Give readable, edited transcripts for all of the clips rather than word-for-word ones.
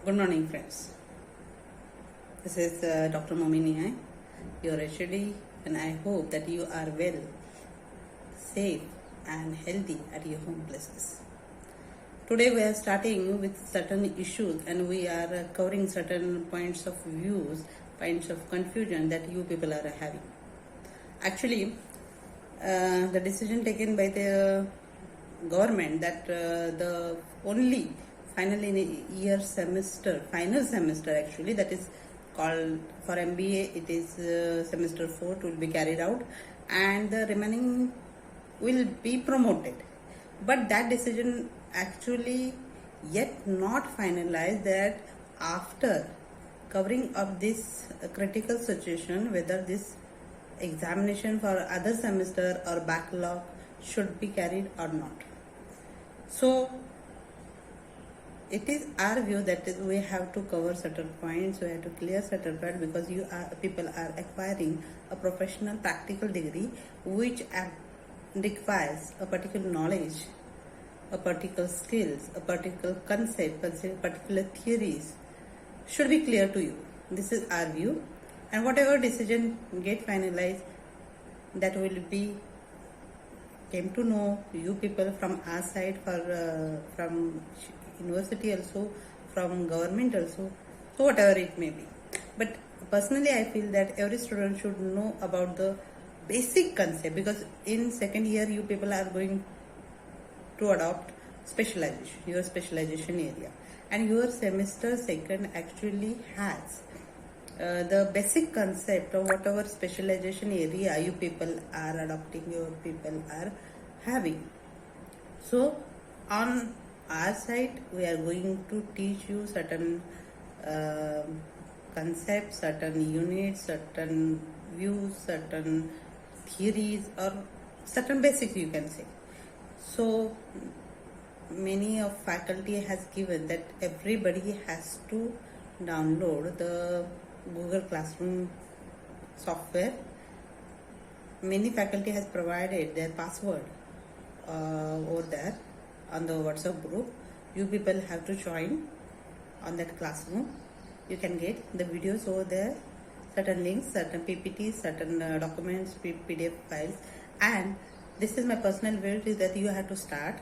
Good morning, friends. This is Dr. Momini, your HOD, and I hope that you are well, safe, and healthy at your home places. Today, we are starting with certain issues and we are covering certain points of views, points of confusion that you people are having. Actually, the decision taken by the government that the only final semester actually, that is called for MBA, it is semester 4 will be carried out and the remaining will be promoted. But that decision actually yet not finalized, that after covering up this critical situation, whether this examination for other semester or backlog should be carried or not. So it is our view that we have to cover certain points, we have to clear certain points, because people are acquiring a professional practical degree which requires a particular knowledge, a particular skills, a particular concept, particular theories should be clear to you. This is our view, and whatever decision get finalized, that will be came to know you people from our side, from university also, from government also, so whatever it may be. But personally I feel that every student should know about the basic concept, because in second year you people are going to adopt specialization, your specialization area, and your semester second actually has the basic concept of whatever specialization area you people are adopting, your people are having. So on our side we are going to teach you certain concepts, certain units, certain views, certain theories, or certain basics you can say. So many of faculty has given that everybody has to download the Google Classroom software. Many faculty has provided their password over there on the WhatsApp group. You people have to join on that classroom. You can get the videos over there, certain links, certain PPTs, certain documents, PDF files. And this is my personal view, is that you have to start.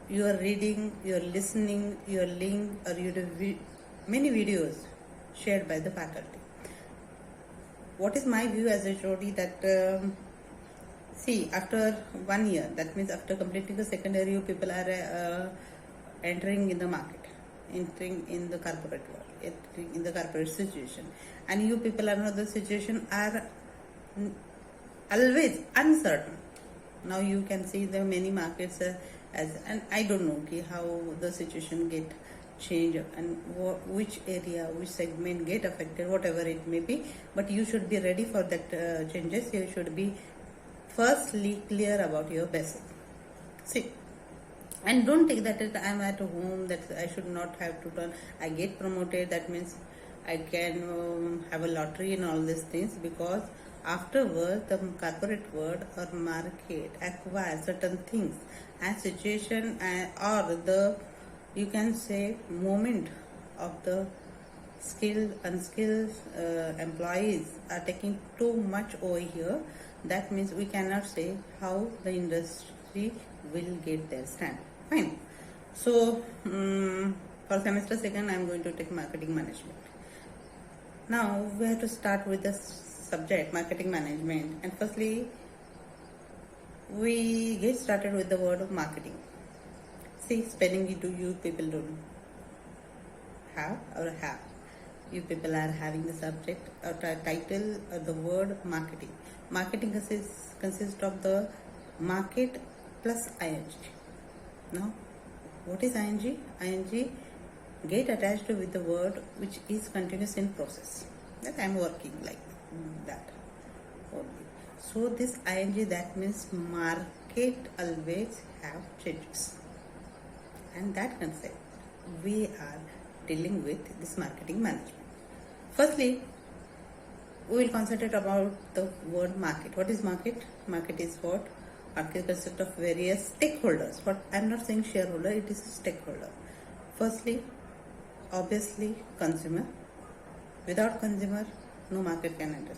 You are reading, you are listening, you are link, or you do many videos shared by the faculty. What is my view as a HOD, that see, after 1 year, that means after completing the secondary, you people are entering in the market, entering in the corporate world, entering in the corporate situation, and you people are the situation are always uncertain. Now you can see the many markets and I don't know how the situation get change and which area, which segment get affected, whatever it may be. But you should be ready for that changes. You should be firstly clear about your basic. See, and don't take that I am at home, that I should not have to turn, I get promoted, that means I can have a lottery and all these things, because afterwards the corporate world or market acquires certain things and situation or the, you can say, moment of the skilled, unskilled employees are taking too much over here. That means we cannot say how the industry will get their stand. Fine. So for semester second I am going to take marketing management. Now we have to start with the subject marketing management, and firstly we get started with the word of marketing. See, spelling you people don't have or have. You people are having the subject or title or the word marketing. Marketing consists of the market plus ing. Now, what is ing? Ing get attached with the word which is continuous in process. That I am working like that only. So this ing, that means market always have changes, and that concept we are dealing with this marketing management. Firstly, we will concentrate about the word market. What is market? Market is what? Market consists of various stakeholders. What I'm not saying shareholder, it is a stakeholder. Firstly, obviously consumer. Without consumer, no market can enter.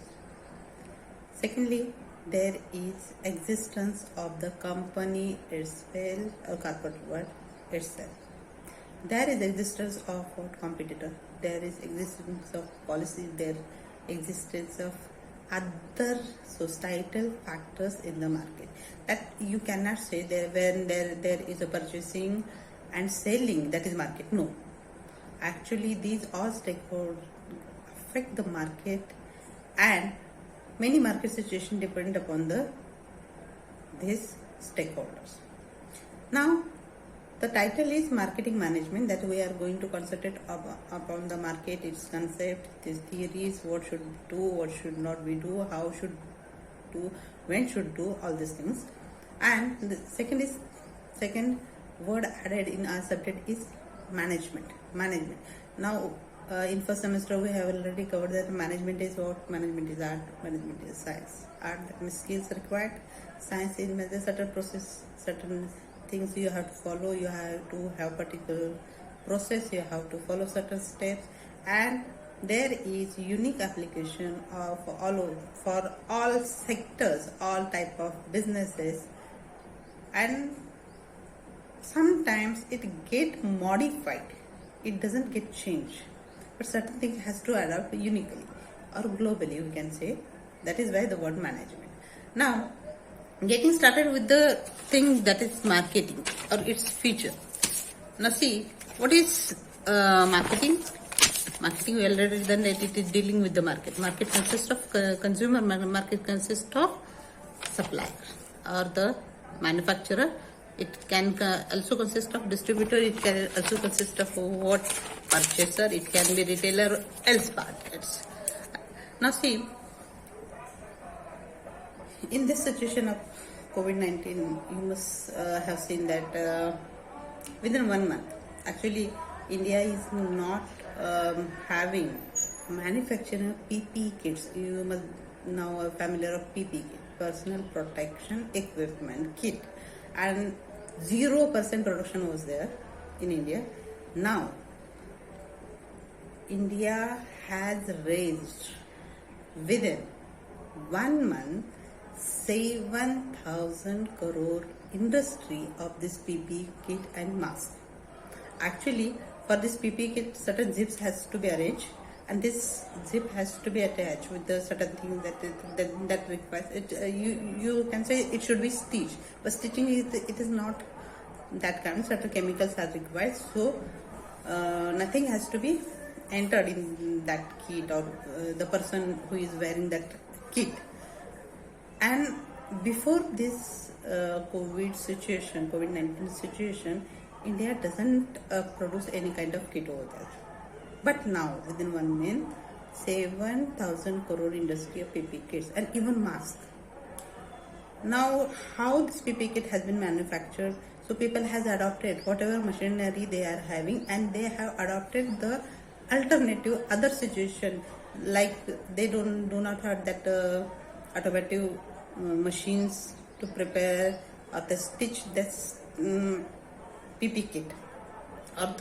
Secondly, there is existence of the company itself or corporate world itself. There is existence of what competitor. There is existence of policy. There existence of other societal factors in the market that you cannot say there when there is a purchasing and selling, that is market. No, actually these all stakeholders affect the market, and many market situations depend upon these stakeholders. Now, the title is marketing management, that we are going to concentrate upon the market, its concept, its theories, what should do, what should not we do, how should do, when should do, all these things. And the second word added in our subject is management. Now, in first semester we have already covered that management is what? Management is art, management is science. Art, that means skills required. Science is a certain process, certain things you have to follow. You have to have particular process, you have to follow certain steps, and there is unique application of for all sectors, all type of businesses, and sometimes it get modified, it doesn't get changed, but certain things has to adapt uniquely or globally, we can say. That is why the word management. Now, getting started with the thing that is marketing or its feature. Now see, what is marketing? Marketing, we already done that it is dealing with the market. Market consists of consumer, market consists of supplier or the manufacturer. It can also consist of distributor, it can also consist of what? Purchaser, it can be retailer, else markets. Now see, in this situation of COVID-19, you must have seen that within 1 month, actually India is not having manufacturing PPE kits. You must now are familiar of PPE kit, personal protection equipment kit, and 0% production was there in India. Now, India has raised within 1 month 7,000 crore industry of this PPE kit and mask. Actually, for this PPE kit, certain zips has to be arranged, and this zip has to be attached with the certain thing that requires it. You can say it should be stitched, but stitching it is not that kind. Certain chemicals are required, so nothing has to be entered in that kit or the person who is wearing that kit. And before this COVID-19 situation, India doesn't produce any kind of kit over there. But now, within 1 month, 7,000 crore industry of PPE kits and even masks. Now, how this PPE kit has been manufactured? So people has adopted whatever machinery they are having, and they have adopted the alternative other situation, like they do not have that automotive machines to prepare or to stitch this PPE kit, or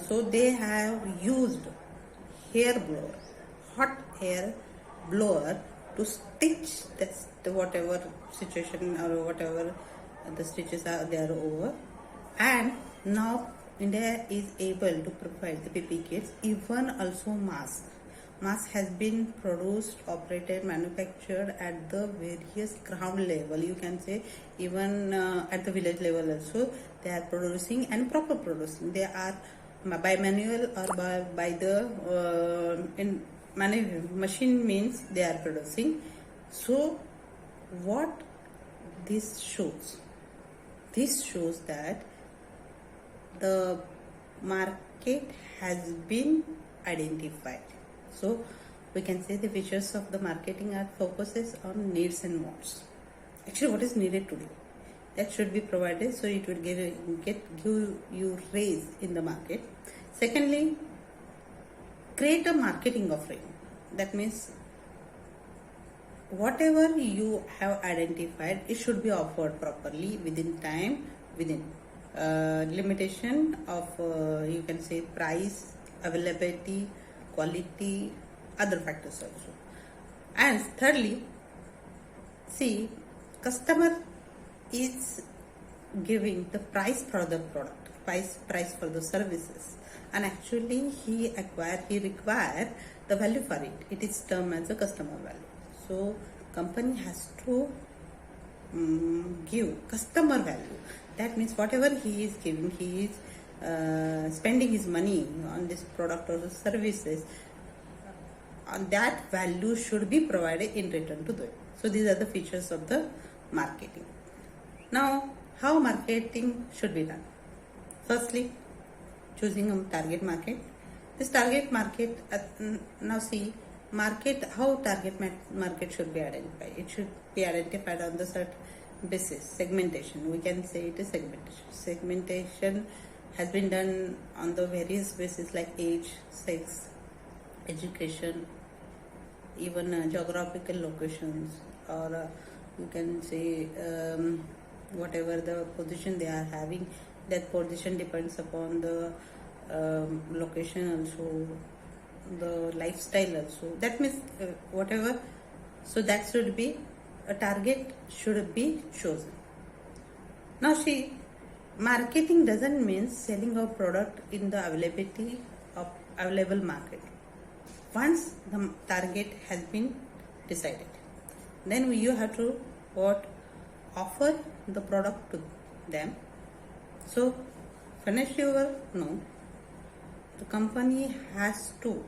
so they have used hot air blower to stitch this, whatever situation or whatever the stitches are there over. And now India is able to provide the PPE kits, even also mask. Mask has been produced, operated, manufactured at the various ground level. You can say even at the village level also they are producing, and proper producing. They are by manual or by the machine means they are producing. So what this shows? This shows that the market has been identified. So we can say the features of the marketing are focuses on needs and wants. Actually, what is needed today, that should be provided, so it will give you raise in the market. Secondly, create a marketing offering. That means whatever you have identified, it should be offered properly within time, within limitation of you can say price, availability, quality, other factors also. And thirdly, see, customer is giving the price for the product, price for the services, and actually he require the value for it. It is termed as a customer value. So company has to give customer value. That means whatever he is giving, he is spending his money on this product or the services, and that value should be provided in return to them. So these are the features of the marketing. Now, how marketing should be done? Firstly, choosing a target market. This target market, now see, how target market should be identified. It should be identified on the certain basis, segmentation. We can say it is segmentation. Segmentation has been done on the various bases like age, sex, education, even geographical locations, or you can say whatever the position they are having, that position depends upon the location also, the lifestyle also. That means whatever, so that should be a target should be chosen. Now see, marketing doesn't mean selling a product in the availability of available market. Once the target has been decided, then you have to offer the product to them. So finish your no. The company has to